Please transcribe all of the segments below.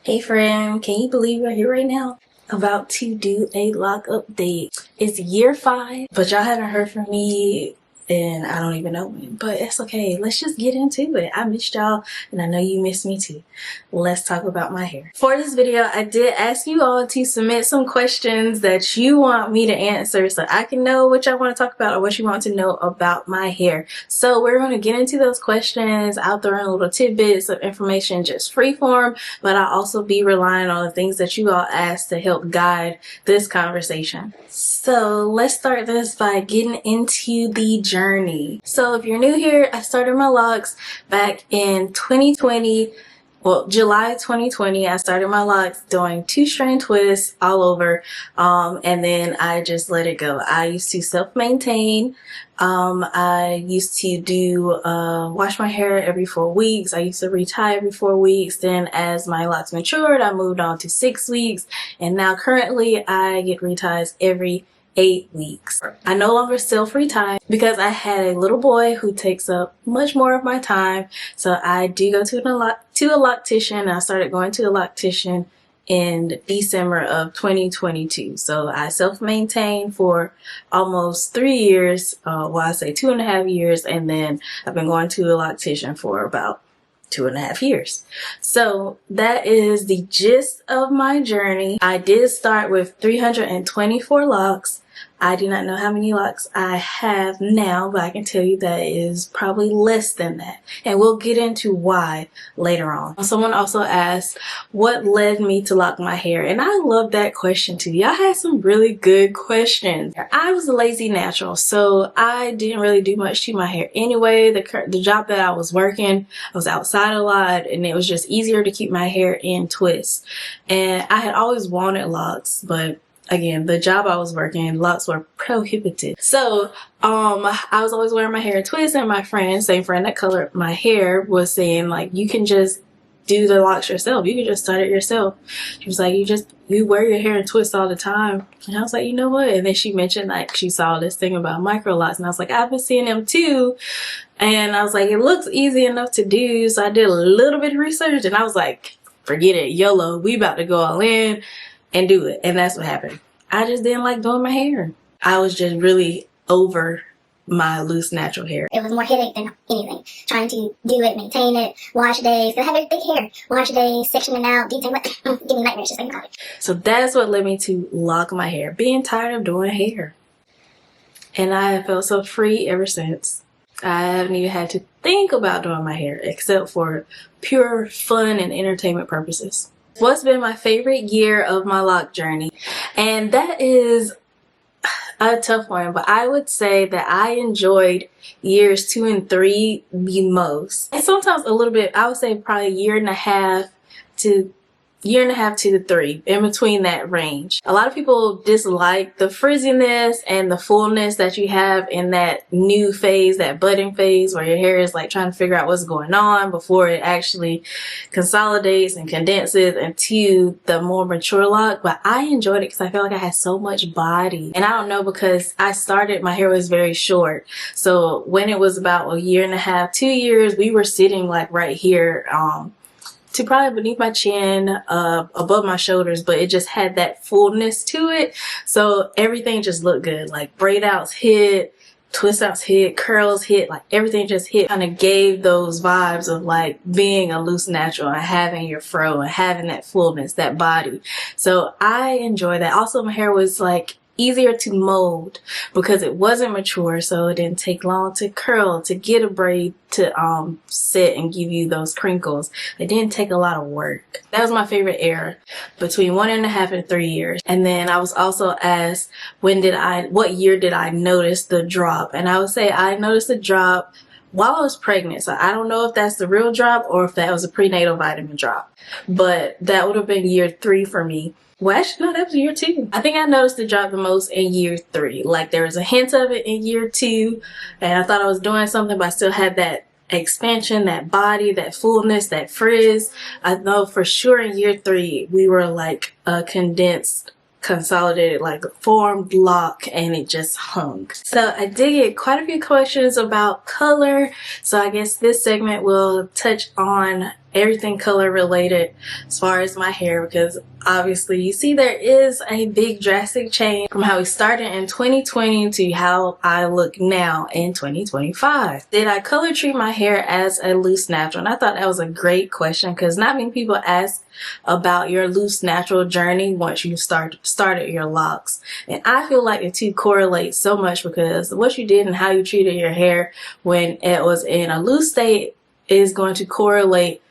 Hey friend, can you believe we're here right now? About to do a lock update. It's year 5, but y'all haven't heard from me and I don't even know when, but it's okay. Let's just get into it. I missed y'all and I know you missed me too. Let's talk about my hair. For this video, I did ask you all to submit some questions that you want me to answer so I can know what y'all want to talk about or what you want to know about my hair. So we're going to get into those questions. I'll throw in little tidbits of information, just freeform, but I'll also be relying on the things that you all asked to help guide this conversation. So let's start this by getting into the journey. So if you're new here, I started my locks back in 2020. Well, July 2020, I started my locks doing 2-strand twists all over, and then I just let it go. I used to self-maintain. I used to do wash my hair every 4 weeks. I used to retie every 4 weeks. Then as my locks matured, I moved on to 6 weeks, and now currently I get reties every 8 weeks. I no longer self-retie because I had a little boy who takes up much more of my time. So I do go to a loctician. I started going to a loctician in December of 2022. So I self-maintained for almost 3 years. Well, I say 2.5 years, and then I've been going to a loctician for about 2.5 years. So that is the gist of my journey. I did start with 324 locks. I do not know how many locks I have now, but I can tell you that it is probably less than that. And we'll get into why later on. Someone also asked what led me to lock my hair. And I love that question too. Y'all had some really good questions. I was a lazy natural, so I didn't really do much to my hair anyway. The job that I was working, I was outside a lot, and it was just easier to keep my hair in twists. And I had always wanted locks, but again, the job I was working, locks were prohibited. So I was always wearing my hair in twists, and my friend, same friend that colored my hair, was saying like, you can just do the locks yourself. You can just start it yourself. She was like, you wear your hair in twists all the time. And I was like, you know what? And then she mentioned like she saw this thing about micro locks, and I was like, I've been seeing them too. And I was like, it looks easy enough to do. So I did a little bit of research, and I was like, forget it, YOLO, we about to go all in and do it. And that's what happened. I just didn't like doing my hair. I was just really over my loose natural hair. It was more headache than anything. Trying to do it, maintain it, wash days. Cause I have very thick hair. Wash days, sectioning out, detangling. Give me nightmares just thinking about it. So that's what led me to lock my hair. Being tired of doing hair. And I have felt so free ever since. I haven't even had to think about doing my hair except for pure fun and entertainment purposes. What's been my favorite year of my lock journey? And that is a tough one, but I would say that I enjoyed years 2 and 3 the most. And sometimes a little bit, I would say probably a year and a half to 3, in between that range. A lot of people dislike the frizziness and the fullness that you have in that new phase, that budding phase, where your hair is like trying to figure out what's going on before it actually consolidates and condenses into the more mature lock. But I enjoyed it because I felt like I had so much body. And I don't know, because I started, my hair was very short. So when it was about a year and a half, 2 years, we were sitting like right here, to probably beneath my chin, above my shoulders, but it just had that fullness to it. So everything just looked good. Like braid outs hit, twist outs hit, curls hit, like everything just hit. Kind of gave those vibes of like being a loose natural and having your fro and having that fullness, that body. So I enjoy that. Also, my hair was like easier to mold because it wasn't mature, so it didn't take long to curl, to get a braid to sit and give you those crinkles. It didn't take a lot of work. That was my favorite era, between 1.5 and 3 years. And then I was also asked, what year did I notice the drop? And I would say I noticed the drop while I was pregnant. So I don't know if that's the real drop or if that was a prenatal vitamin drop, but that would have been year 3 for me. Well, actually, no, that was year 2. I think I noticed the drop the most in year 3. Like there was a hint of it in year 2, and I thought I was doing something, but I still had that expansion, that body, that fullness, that frizz. I know for sure in year 3, we were like a condensed, consolidated, like formed lock, and it just hung. So I did get quite a few questions about color. So I guess this segment will touch on everything color related as far as my hair, because obviously you see there is a big drastic change from how we started in 2020 to how I look now in 2025. Did I color treat my hair as a loose natural? And I thought that was a great question, because not many people ask about your loose natural journey once you started your locks. And I feel like the two correlate so much, because what you did and how you treated your hair when it was in a loose state is going to correlate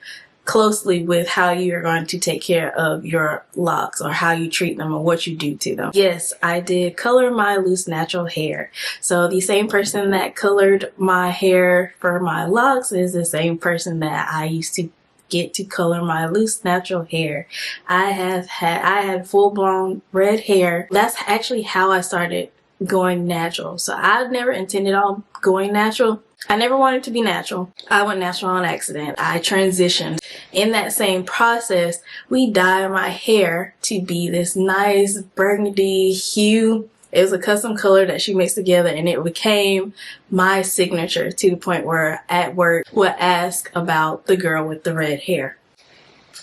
closely with how you're going to take care of your locks, or how you treat them, or what you do to them. Yes, I did color my loose natural hair. So the same person that colored my hair for my locks is the same person that I used to get to color my loose natural hair. I had full-blown red hair. That's actually how I started going natural. So I never intended on going natural. I never wanted to be natural. I went natural on accident. I transitioned. In that same process, we dyed my hair to be this nice burgundy hue. It was a custom color that she mixed together, and it became my signature, to the point where at work would ask about the girl with the red hair.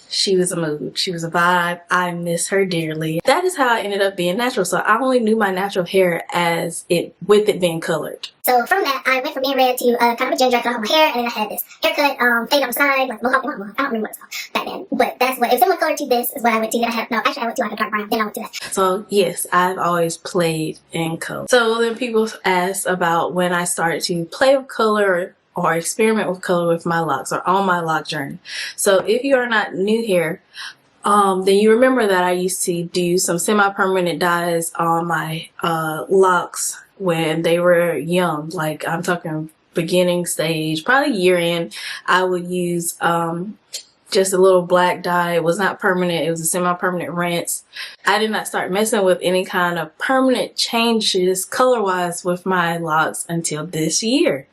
She was a mood. She was a vibe. I miss her dearly. That is how I ended up being natural. So I only knew my natural hair with it being colored. So from that, I went from being red to kind of a ginger. I cut off my hair, and then I had this haircut, fade on the side, like mohawk. I don't remember what it's called back then. But that's what it was. Similar color to this is what I went to. Then I went to like a dark brown. Then I went to that. So yes, I've always played in color. So then people ask about when I started to play with color or experiment with color with my locks, or on my lock journey. So if you are not new here, then you remember that I used to do some semi-permanent dyes on my locks when they were young. Like, I'm talking beginning stage, probably year end. I would use just a little black dye. It was not permanent. It was a semi-permanent rinse. I did not start messing with any kind of permanent changes color-wise with my locks until this year.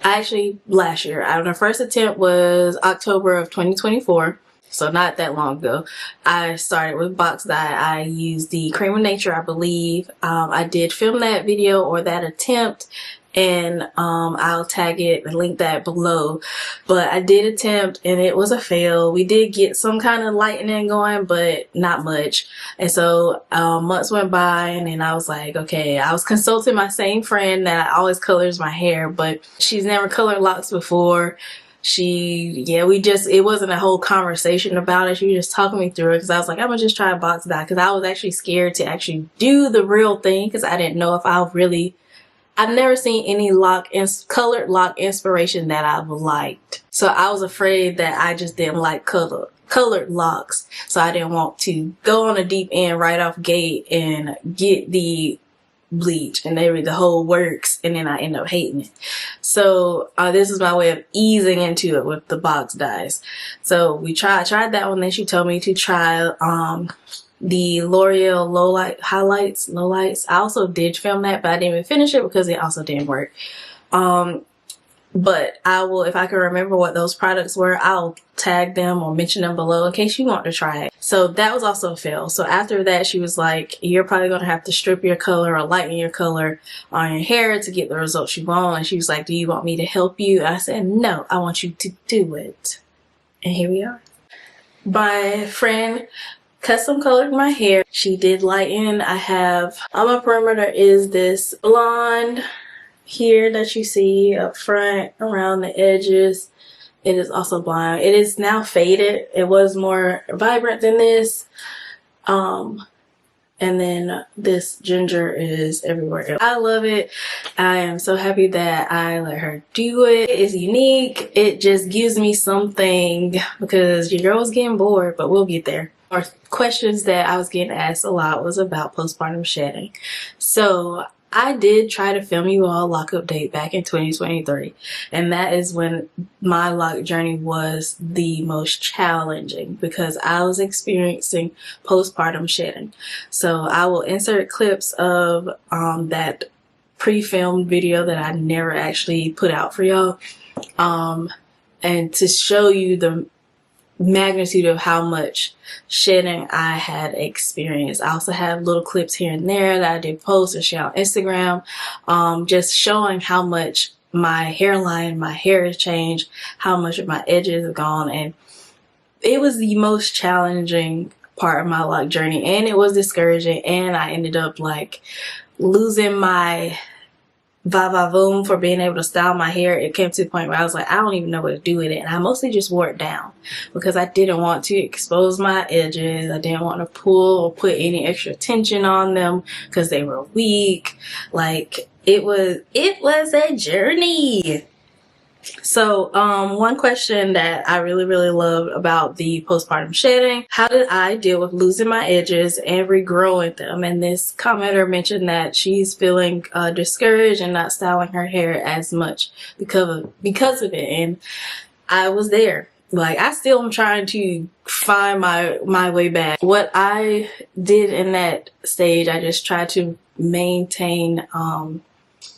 Actually, last year. The first attempt was October of 2024. So not that long ago. I started with box dye. I used the Crème of Nature, I believe. I did film that video, or that attempt, and I'll tag it and link that below. But I did attempt, and it was a fail. We did get some kind of lightening going, but not much. And so months went by, and then I was like, okay, I was consulting my same friend that always colors my hair, but she's never colored locks before. It wasn't a whole conversation about it. She was just talking me through it, because I was like, I'm gonna just try a box dye, because I was actually scared to actually do the real thing, because I didn't know if I've never seen any colored lock inspiration that I've liked. So I was afraid that I just didn't like colored locks. So I didn't want to go on a deep end right off gate and get the bleach and the whole works, and then I end up hating it. So this is my way of easing into it with the box dyes. So we tried that one. Then she told me to try the L'Oreal HiLights. I also did film that, but I didn't even finish it because it also didn't work. But I will, if I can remember what those products were, I'll tag them or mention them below in case you want to try it. So that was also a fail. So after that, she was like, you're probably going to have to strip your color or lighten your color on your hair to get the results you want. And she was like, do you want me to help you? And I said, no, I want you to do it. And here we are. My friend custom colored my hair. She did lighten. I have on my perimeter is this blonde here that you see up front around the edges. It is also blonde. It is now faded. It was more vibrant than this. And then this ginger is everywhere else. I love it. I am so happy that I let her do it. It is unique. It just gives me something, because your girl was getting bored, but we'll get there. Or questions that I was getting asked a lot was about postpartum shedding. So I did try to film you all a lock update back in 2023, and that is when my lock journey was the most challenging, because I was experiencing postpartum shedding. So I will insert clips of that pre-filmed video that I never actually put out for y'all, and to show you the magnitude of how much shedding I had experienced. I also have little clips here and there that I did post and share on Instagram, just showing how much my hairline, my hair has changed, how much of my edges have gone, and it was the most challenging part of my lock journey, and it was discouraging, and I ended up like losing my va-va-voom for being able to style my hair. It came to the point where I was like, I don't even know what to do with it, and I mostly just wore it down because I didn't want to expose my edges. I didn't want to pull or put any extra tension on them because they were weak. Like it was a journey. So one question that I really loved about the postpartum shedding: how did I deal with losing my edges and regrowing them? And this commenter mentioned that she's feeling discouraged and not styling her hair as much because of it. And I was there. Like, I still am trying to find my way back. What I did in that stage, I just tried to maintain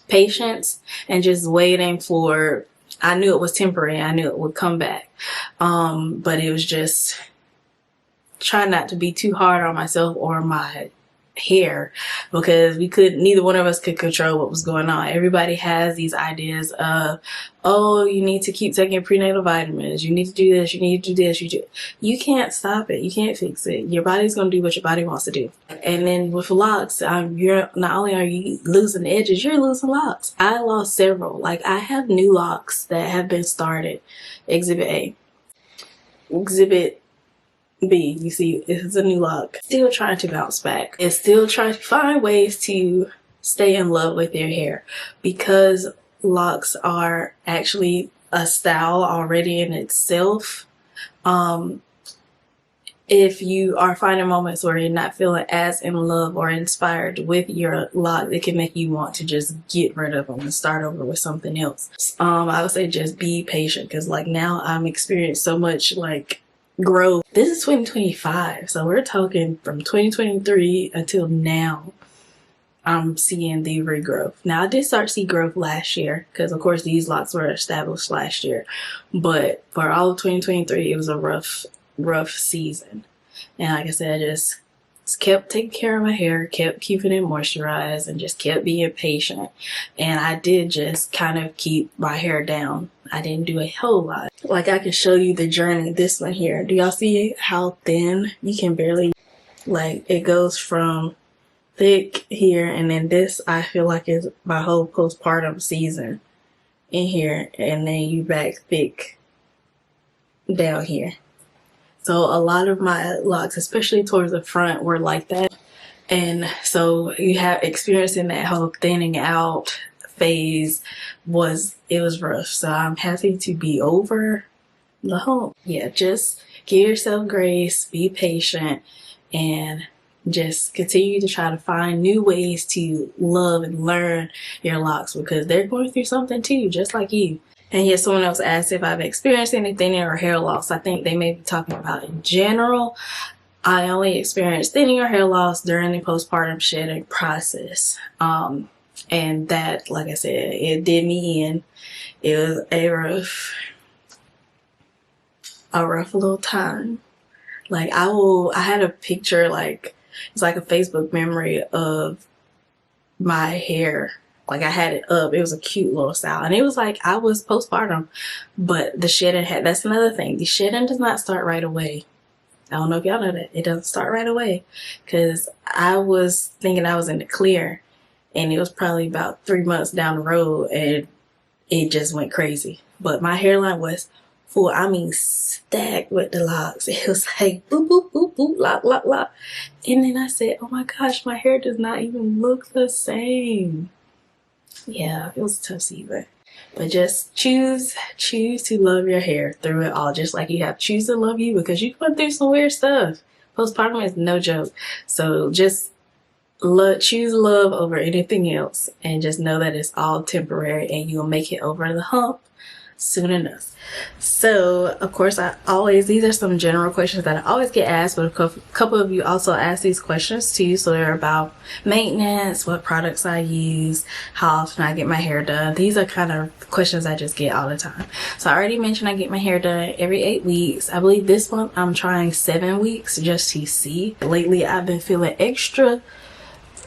patience and just waiting for, I knew it was temporary. I knew it would come back. But it was just trying not to be too hard on myself or my hair, because neither one of us could control what was going on. Everybody has these ideas of, oh, you need to keep taking prenatal vitamins. You need to do this. You need to do this. You can't stop it. You can't fix it. Your body's going to do what your body wants to do. And then with locks, you're not only are you losing edges, you're losing locks. I lost several. Like, I have new locks that have been started. Exhibit A. Exhibit B, you see, it's a new lock. Still trying to bounce back. It's still trying to find ways to stay in love with your hair, because locks are actually a style already in itself. If you are finding moments where you're not feeling as in love or inspired with your lock, it can make you want to just get rid of them and start over with something else. I would say just be patient, because like now I'm experiencing so much like growth. This is 2025, so we're talking from 2023 until now. I'm seeing the regrowth. Now, I did start to see growth last year, because of course these locks were established last year, but for all of 2023 it was a rough season. And like I said, I just kept taking care of my hair, kept keeping it moisturized, and just kept being patient. And I did just kind of keep my hair down. I didn't do a whole lot. Like, I can show you the journey. This one here, do y'all see how thin? You can barely, like, it goes from thick here, and then this I feel like is my whole postpartum season in here, and then you back thick down here. So a lot of my locks, especially towards the front, were like that. And so you have experiencing that whole thinning out phase was rough. So I'm happy to be over the hump. Yeah, just give yourself grace, be patient, and just continue to try to find new ways to love and learn your locks, because they're going through something too, just like you. And yes, someone else asked if I've experienced any thinning or hair loss. I think they may be talking about in general. I only experienced thinning or hair loss during the postpartum shedding process. And that, like I said, it did me in. It was a rough little time. Like, I had a picture, like, it's like a Facebook memory of my hair. Like, I had it up. It was a cute little style. And it was like I was postpartum. But the shedding that's another thing. The shedding does not start right away. I don't know if y'all know that. It doesn't start right away. Because I was thinking I was in the clear. And it was probably about 3 months down the road. And it just went crazy. But my hairline was full. I mean, stacked with the locks. It was like boop, boop, boop, boop, lock, lock, lock. And then I said, oh my gosh, my hair does not even look the same. Yeah, it was a tough season. But just choose to love your hair through it all, just like you have choose to love you, because you went through some weird stuff. Postpartum is no joke. So just choose love over anything else, and just know that it's all temporary and you'll make it over the hump soon enough. So, of course, these are some general questions that I always get asked, but a couple of you also ask these questions too. So they're about maintenance, what products I use, how often I get my hair done. These are kind of questions I just get all the time. So I already mentioned I get my hair done every 8 weeks. I believe this month I'm trying 7 weeks just to see. Lately I've been feeling extra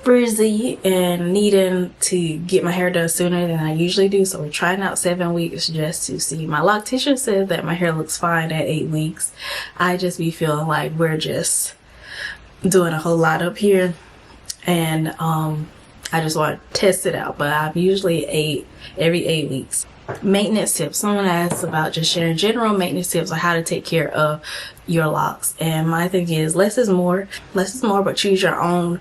frizzy and needing to get my hair done sooner than I usually do, so we're trying out 7 weeks just to see. My loctician says that my hair looks fine at 8 weeks. I just be feeling like we're just doing a whole lot up here, and I just want to test it out. But I'm usually every 8 weeks. Maintenance tips. Someone asked about just sharing general maintenance tips on how to take care of your locks, and my thing is less is more. Less is more, but choose your own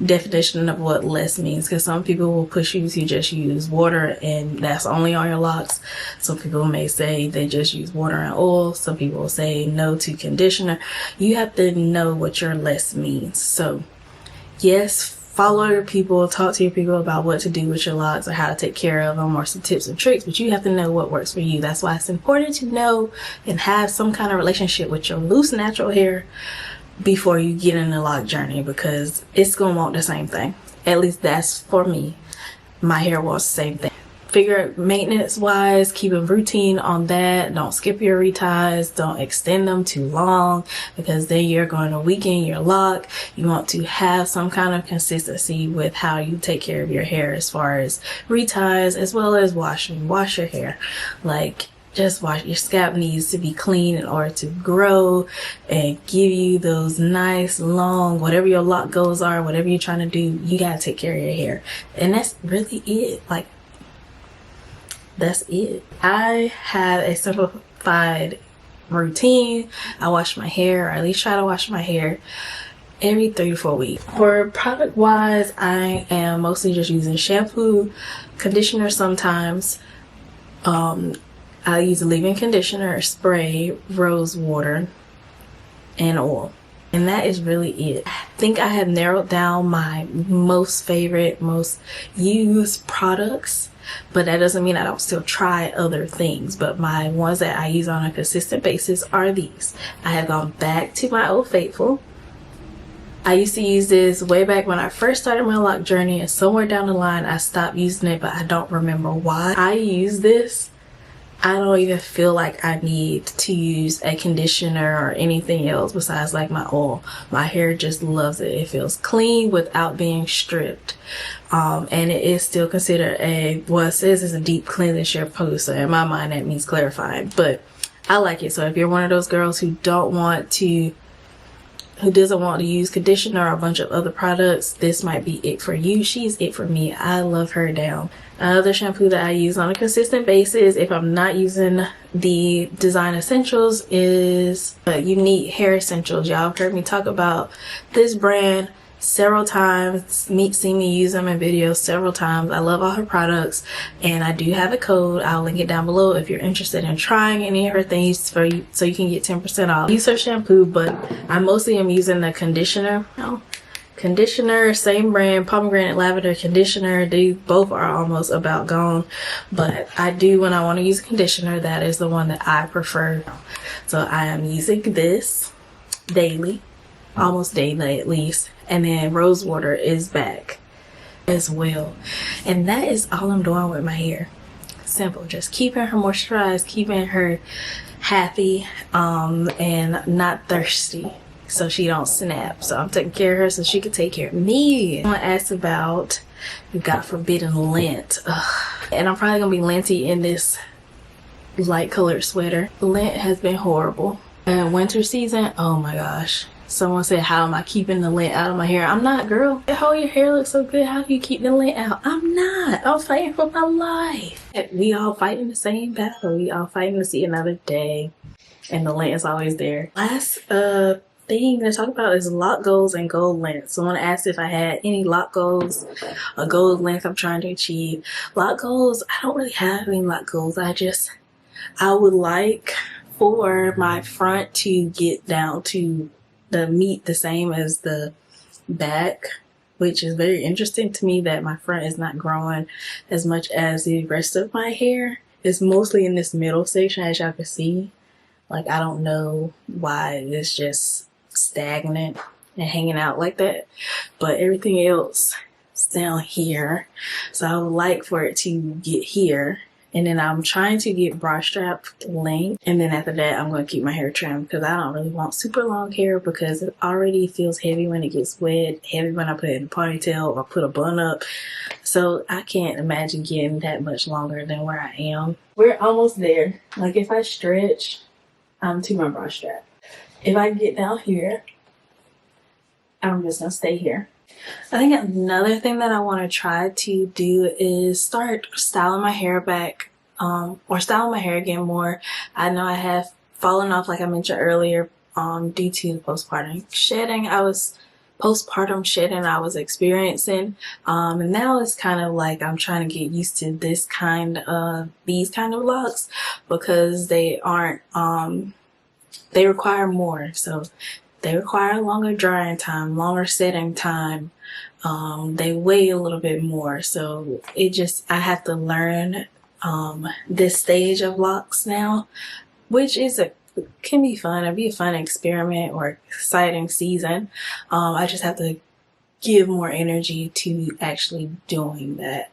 definition of what less means, because some people will push you to just use water and that's only on your locks. Some people may say they just use water and oil. Some people will say no to conditioner. You have to know what your less means. So yes, follow your people, talk to your people about what to do with your locks or how to take care of them, or some tips and tricks, but you have to know what works for you. That's why it's important to know and have some kind of relationship with your loose natural hair before you get in the lock journey, because it's gonna want the same thing. At least that's for me. My hair wants the same thing. Figure out maintenance wise, keep a routine on that. Don't skip your reties, don't extend them too long, because then you're going to weaken your lock. You want to have some kind of consistency with how you take care of your hair as far as reties, as well as washing. Wash your hair. Like, just wash. Your scalp needs to be clean in order to grow and give you those nice long, whatever your lock goals are, whatever you're trying to do, you gotta take care of your hair. And that's really it. Like, that's it. I have a simplified routine. I wash my hair, or at least try to wash my hair, every 3 to 4 weeks. For product wise, I am mostly just using shampoo, conditioner sometimes. I use a leave-in conditioner, spray, rose water, and oil. And that is really it. I think I have narrowed down my most favorite, most used products, but that doesn't mean I don't still try other things. But my ones that I use on a consistent basis are these. I have gone back to my Old Faithful. I used to use this way back when I first started my lock journey, and somewhere down the line I stopped using it, but I don't remember why. I use this. I don't even feel like I need to use a conditioner or anything else besides like my oil. My hair just loves it. It feels clean without being stripped. And it is still considered well, it says it's a deep cleansing shampoo, so in my mind that means clarifying, but I like it. So if you're one of those girls who doesn't want to use conditioner or a bunch of other products, this might be it for you. She's it for me. I love her down. Another shampoo that I use on a consistent basis, if I'm not using the Design Essentials, is Unique Hair Essentials. Y'all have heard me talk about this brand several times, seen me use them in videos several times. I love all her products, and I do have a code. I'll link it down below if you're interested in trying any of her things for you, so you can get 10% off. I use her shampoo, but I mostly am using the conditioner. Conditioner, same brand, pomegranate lavender conditioner. They both are almost about gone, but I do, when I want to use a conditioner, that is the one that I prefer. So I am using this daily, almost daily at least, and then rose water is back as well. And that is all I'm doing with my hair. Simple, just keeping her moisturized, keeping her happy, and not thirsty, so she don't snap. So I'm taking care of her so she can take care of me. I want to ask about, we got forbidden lint. And I'm probably gonna be linty in this light colored sweater. Lint has been horrible. And winter season, oh my gosh. Someone said, how am I keeping the lint out of my hair? I'm not, girl. Oh, your hair looks so good. How do you keep the lint out? I'm not. I'm fighting for my life. We all fighting the same battle. We all fighting to see another day. And the lint is always there. Last thing to talk about is lock goals and goal length. Someone asked if I had any lock goals, a goal length I'm trying to achieve. Lock goals, I don't really have any lock goals. I would like for my front to get down to the meat the same as the back, which is very interesting to me that my front is not growing as much as the rest of my hair. It's mostly in this middle section, as y'all can see. Like, I don't know why it's just stagnant and hanging out like that, but everything else is down here. So I would like for it to get here And then I'm trying to get bra strap length. And then after that, I'm going to keep my hair trimmed because I don't really want super long hair because it already feels heavy when it gets wet, heavy when I put it in a ponytail or put a bun up. So I can't imagine getting that much longer than where I am. We're almost there. Like if I stretch, to my bra strap. If I get down here, I'm just going to stay here. I think another thing that I want to try to do is start styling my hair back, or styling my hair again more. I know I have fallen off, like I mentioned earlier, due to the postpartum shedding I was experiencing. And now it's kind of like I'm trying to get used to these kind of locks because they aren't, they require more. So they require longer drying time, longer setting time. They weigh a little bit more. So I have to learn this stage of locks now, which can be fun. It'd be a fun experiment or exciting season. I just have to give more energy to actually doing that.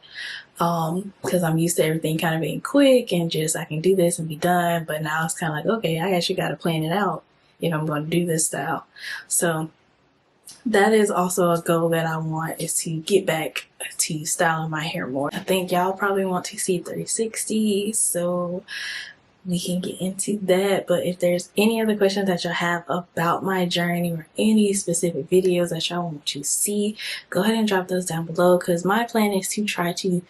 Because I'm used to everything kind of being quick and just I can do this and be done. But now it's kind of like, okay, I actually got to plan it out if I'm going to do this style. So that is also a goal that I want, is to get back to styling my hair more. I think y'all probably want to see 360, so we can get into that. But if there's any other questions that y'all have about my journey or any specific videos that y'all want to see, go ahead and drop those down below, because my plan is to try to,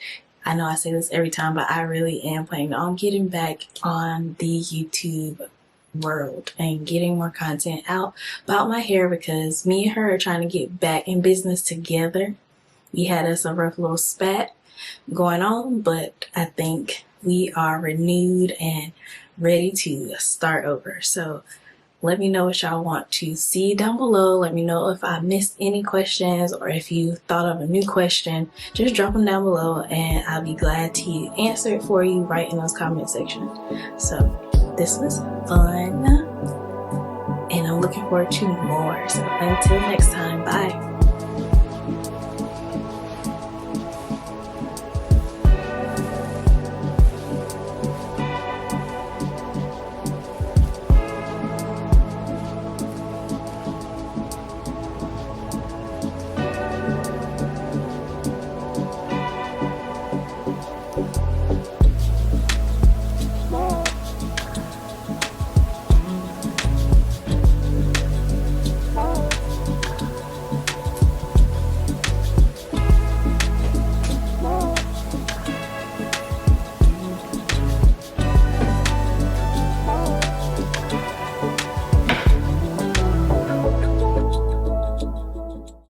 I know I say this every time, but I really am planning on getting back on the YouTube world and getting more content out about my hair, because me and her are trying to get back in business together. We had us a rough little spat going on, but I think we are renewed and ready to start over. So let me know what y'all want to see down below. Let me know if I missed any questions, or if you thought of a new question, just drop them down below and I'll be glad to answer it for you right in those comment section. So this was fun and I'm looking forward to more. So until next time, bye.